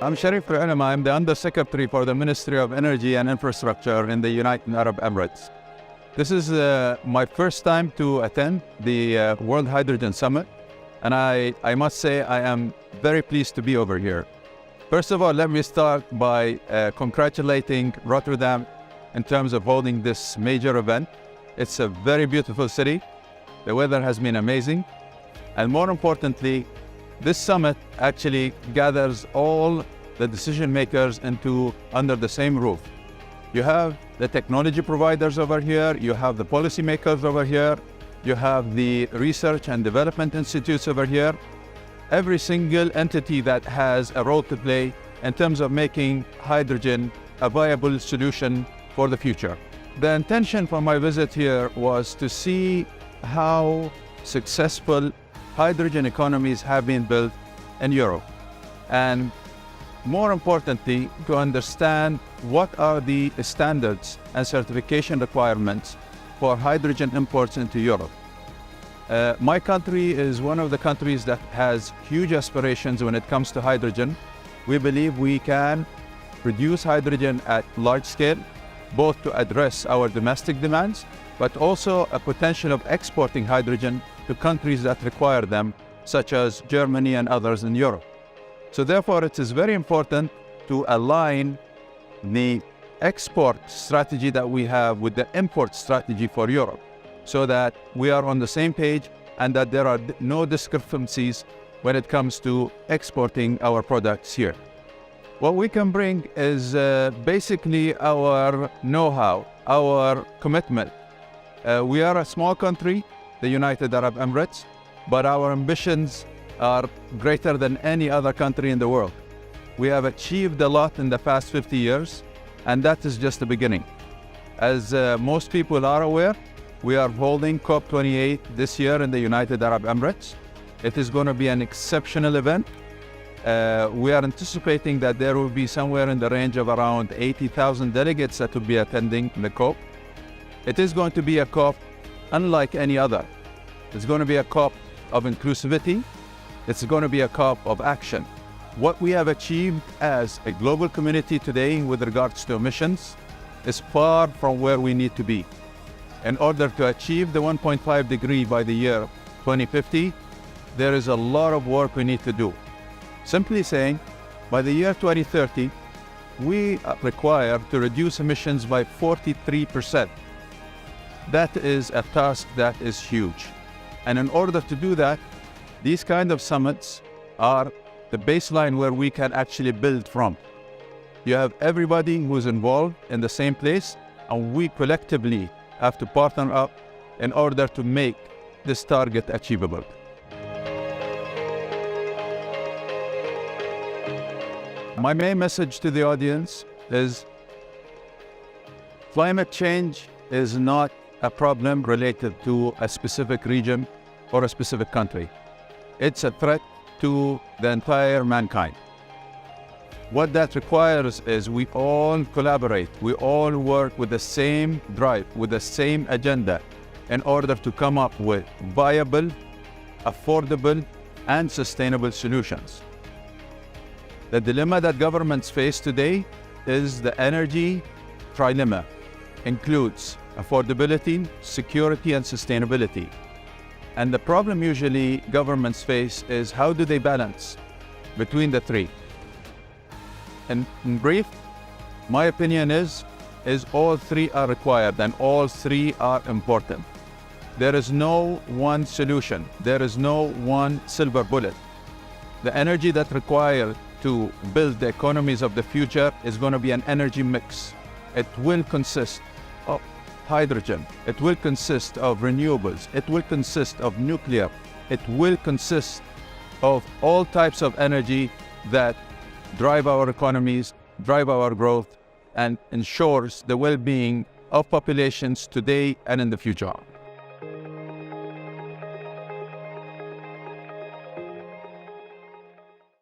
I'm Sharif Al Olama. I'm the Undersecretary for the Ministry of Energy and Infrastructure in the United Arab Emirates. This is my first time to attend the World Hydrogen Summit, and I must say I am very pleased to be over here. First of all, let me start by congratulating Rotterdam in terms of holding this major event. It's a very beautiful city. The weather has been amazing. And more importantly, this summit actually gathers all the decision makers under the same roof. You have the technology providers over here, you have the policy makers over here, you have the research and development institutes over here. Every single entity that has a role to play in terms of making hydrogen a viable solution for the future. The intention for my visit here was to see how successful hydrogen economies have been built in Europe, and more importantly, to understand what are the standards and certification requirements for hydrogen imports into Europe. My country is one of the countries that has huge aspirations when it comes to hydrogen. We believe we can produce hydrogen at large scale, both to address our domestic demands, but also a potential of exporting hydrogen to countries that require them, such as Germany and others in Europe. So therefore, it is very important to align the export strategy that we have with the import strategy for Europe, so that we are on the same page and that there are no discrepancies when it comes to exporting our products here. What we can bring is basically our know-how, our commitment. We are a small country, the United Arab Emirates, but our ambitions are greater than any other country in the world. We have achieved a lot in the past 50 years, and that is just the beginning. As most people are aware, we are holding COP28 this year in the United Arab Emirates. It is going to be an exceptional event. We are anticipating that there will be somewhere in the range of around 80,000 delegates that will be attending the COP. It is going to be a COP unlike any other. It's going to be a COP of inclusivity. It's going to be a COP of action. What we have achieved as a global community today with regards to emissions is far from where we need to be. In order to achieve the 1.5 degree by the year 2050, there is a lot of work we need to do. Simply saying, by the year 2030, we require to reduce emissions by 43%. That is a task that is huge. And in order to do that, these kind of summits are the baseline where we can actually build from. You have everybody who's involved in the same place, and we collectively have to partner up in order to make this target achievable. My main message to the audience is climate change is not a problem related to a specific region or a specific country. It's a threat to the entire mankind. What that requires is we all collaborate, we all work with the same drive, with the same agenda, in order to come up with viable, affordable, and sustainable solutions. The dilemma that governments face today is the energy trilemma. Includes affordability, security, and sustainability. And the problem usually governments face is how do they balance between the three? And in brief, my opinion is all three are required and all three are important. There is no one solution. There is no one silver bullet. The energy that required to build the economies of the future is going to be an energy mix. It will consist of hydrogen, it will consist of renewables, it will consist of nuclear, it will consist of all types of energy that drive our economies, drive our growth, and ensures the well-being of populations today and in the future.